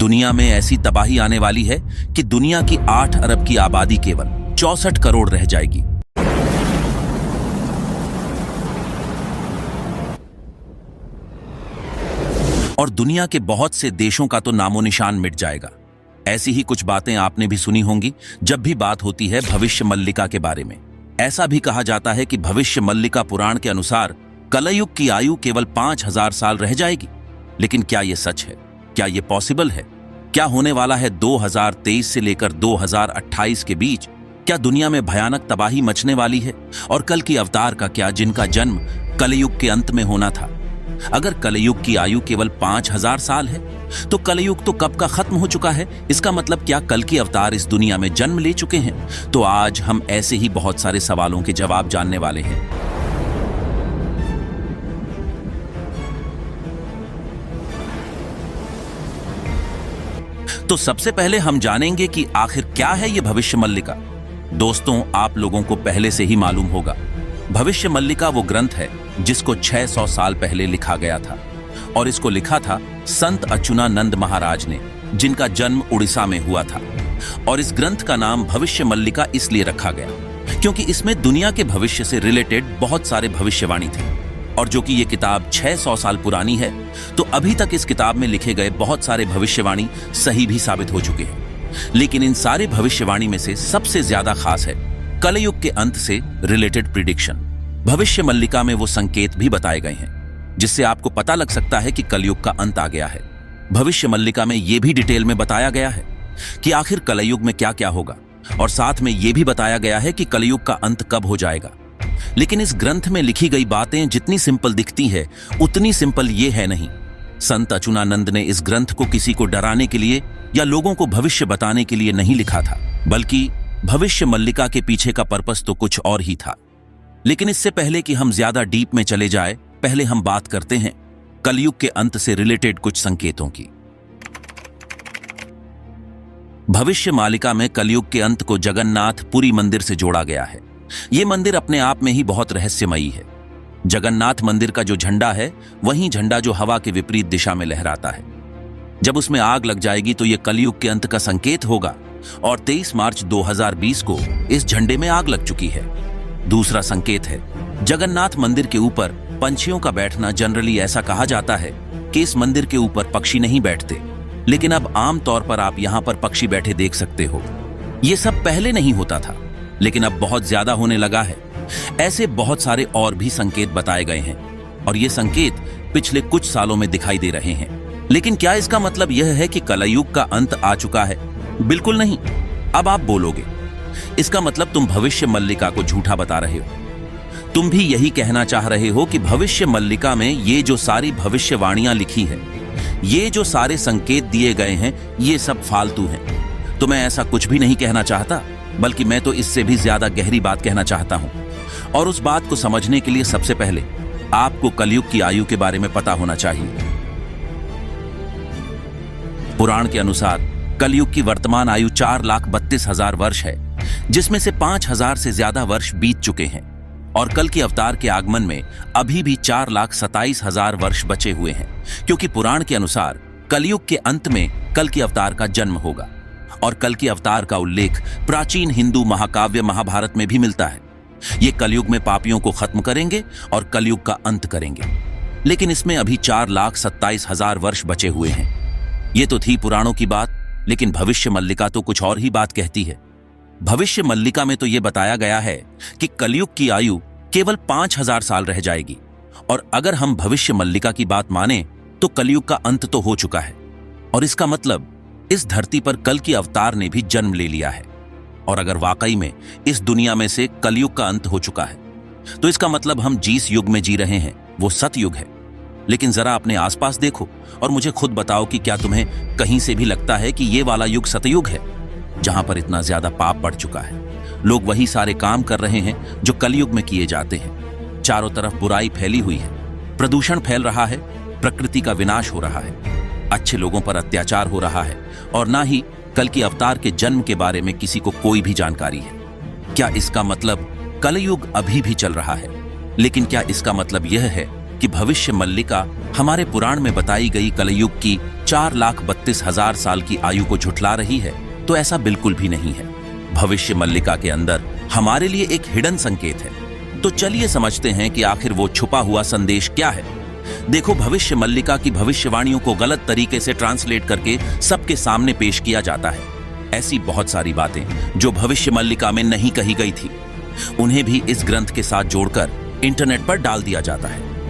दुनिया में ऐसी तबाही आने वाली है कि दुनिया की 8 अरब की आबादी केवल 64 करोड़ रह जाएगी। और दुनिया के बहुत से देशों का तो नामो निशान मिट जाएगा। ऐसी ही कुछ बातें आपने भी सुनी होंगी जब भी बात होती है भविष्य मल्लिका के बारे में। ऐसा भी कहा जाता है कि भविष्य मल्लिका पुराण के अनुसार कलयुग की आयु केवल 5000 साल रह जाएगी। लेकिन क्या यह सच है? क्या यह पॉसिबल है? क्या होने वाला है 2023 से लेकर 2028 के बीच? क्या दुनिया में भयानक तबाही मचने वाली है? और कल की अवतार का क्या, जिनका जन्म कलयुग के अंत में होना था? अगर कलयुग की आयु केवल 5000 साल है तो कलयुग तो कब का खत्म हो चुका है। इसका मतलब क्या कल की अवतार इस दुनिया में जन्म ले चुके हैं? तो आज हम ऐसे ही बहुत सारे सवालों के जवाब जानने वाले हैं। तो सबसे पहले हम जानेंगे कि आखिर क्या है यह भविष्य मल्लिका। दोस्तों, आप लोगों को पहले से ही मालूम होगा, भविष्य मल्लिका वो ग्रंथ है जिसको 600 साल पहले लिखा गया था और इसको लिखा था संत अच्युतानंद महाराज ने, जिनका जन्म उड़ीसा में हुआ था। और इस ग्रंथ का नाम भविष्य मल्लिका इसलिए रखा गया क्योंकि इसमें दुनिया के भविष्य से रिलेटेड बहुत सारे भविष्यवाणी थे। और जो कि ये किताब 600 साल पुरानी है, तो अभी तक इस किताब में लिखे गए बहुत सारे भविष्यवाणी सही भी साबित हो चुके हैं। लेकिन इन सारे भविष्यवाणी में से सबसे ज्यादा खास है कलयुग के अंत से रिलेटेड प्रिडिक्शन। भविष्य मल्लिका में वो संकेत भी बताए गए हैं जिससे आपको पता लग सकता है कि कलयुग का अंत आ गया है। भविष्य मल्लिका में यह भी डिटेल में बताया गया है कि आखिर कलयुग में क्या क्या होगा, और साथ में यह भी बताया गया है कि कलयुग का अंत कब हो जाएगा। लेकिन इस ग्रंथ में लिखी गई बातें जितनी सिंपल दिखती है उतनी सिंपल ये है नहीं। संत अच्युतानंद ने इस ग्रंथ को किसी को डराने के लिए या लोगों को भविष्य बताने के लिए नहीं लिखा था, बल्कि भविष्य मल्लिका के पीछे का पर्पस तो कुछ और ही था। लेकिन इससे पहले कि हम ज्यादा डीप में चले जाए, पहले हम बात करते हैं कलयुग के अंत से रिलेटेड कुछ संकेतों की। भविष्य मालिका में कलयुग के अंत को जगन्नाथ पुरी मंदिर से जोड़ा गया है। यह मंदिर अपने आप में ही बहुत रहस्यमयी है। जगन्नाथ मंदिर का जो झंडा है, वही झंडा जो हवा के विपरीत दिशा में लहराता है। जब उसमें आग लग जाएगी तो यह कलयुग के अंत का संकेत होगा। और 23 मार्च 2020 को इस झंडे में आग लग चुकी है। दूसरा संकेत है जगन्नाथ मंदिर के ऊपर पंछियों का बैठना। जनरली ऐसा कहा जाता है कि इस मंदिर के ऊपर पक्षी नहीं बैठते, लेकिन अब आम तौर पर आप यहां पर पक्षी बैठे देख सकते हो। यह सब पहले नहीं होता था, लेकिन अब बहुत ज्यादा होने लगा है। ऐसे बहुत सारे और भी संकेत बताए गए हैं और ये संकेत पिछले कुछ सालों में दिखाई दे रहे हैं। लेकिन क्या इसका मतलब यह है कि कलयुग का अंत आ चुका है? बिल्कुल नहीं। अब आप बोलोगे, इसका मतलब तुम भविष्य मल्लिका को झूठा बता रहे हो। तुम भी यही कहना चाह रहे हो कि भविष्य मल्लिका में ये जो सारी भविष्यवाणियां लिखी है, ये जो सारे संकेत दिए गए हैं, ये सब फालतू हैं। तो मैं ऐसा कुछ भी नहीं कहना चाहता, बल्कि मैं तो इससे भी ज्यादा गहरी बात कहना चाहता हूं। और उस बात को समझने के लिए सबसे पहले आपको कलयुग की आयु के बारे में पता होना चाहिए। पुराण के अनुसार कलयुग की वर्तमान आयु 4,32,000 वर्ष है, जिसमें से 5000 से ज्यादा वर्ष बीत चुके हैं। और कल की अवतार के आगमन में अभी भी 4,27,000 वर्ष बचे हुए हैं, क्योंकि पुराण के अनुसार कलयुग के अंत में कल की अवतार का जन्म होगा। और कल की अवतार का उल्लेख प्राचीन हिंदू महाकाव्य महाभारत में भी मिलता है। ये कलयुग में पापियों को खत्म करेंगे और कलयुग का अंत करेंगे। लेकिन इसमें अभी 4,27,000 वर्ष बचे हुए हैं। ये तो थी पुराणों की बात, लेकिन भविष्य मल्लिका तो कुछ और ही बात कहती है। भविष्य मल्लिका में तो यह बताया गया है कि कलयुग की आयु केवल 5000 साल रह जाएगी। और अगर हम भविष्य मल्लिका की बात माने तो कलयुग का अंत तो हो चुका है, और इसका मतलब इस धरती पर कल की अवतार ने भी जन्म ले लिया है। और अगर वाकई में इस दुनिया में से कलयुग का अंत हो चुका है, तो इसका मतलब हम जिस युग में जी रहे हैं वो सतयुग है। लेकिन जरा अपने आसपास देखो और मुझे खुद बताओ कि क्या तुम्हें कहीं से भी लगता है कि ये वाला युग सतयुग है, जहां पर इतना ज्यादा पाप बढ़ चुका है। लोग वही सारे काम कर रहे हैं जो कलयुग में किए जाते हैं। चारों तरफ बुराई फैली हुई है, प्रदूषण फैल रहा है, प्रकृति का विनाश हो रहा है, अच्छे लोगों पर अत्याचार हो रहा है, और ना ही कल की अवतार के जन्म के बारे में किसी को कोई भी जानकारी है। क्या इसका मतलब कलयुग अभी भी चल रहा है? लेकिन क्या इसका मतलब यह है कि भविष्य मल्लिका हमारे पुराण में बताई गई कलयुग की 4,32,000 साल की आयु को झुठला रही है, तो ऐसा बिल्कुल भी नहीं है। भविष्य मल्लिका के अंदर हमारे लिए एक हिडन संकेत है। तो चलिए समझते हैं कि आखिर वो छुपा हुआ संदेश क्या है। देखो, भविष्य मल्लिका की भविष्यवाणियों को गलत तरीके से ट्रांसलेट करके सबके सामने पेश किया जाता है। ऐसी बहुत सारी बातें जो भविष्य मल्लिका में नहीं कही गई थी, उन्हें भी इस ग्रंथ के साथ जोड़कर इंटरनेट पर डाल दिया जाता है।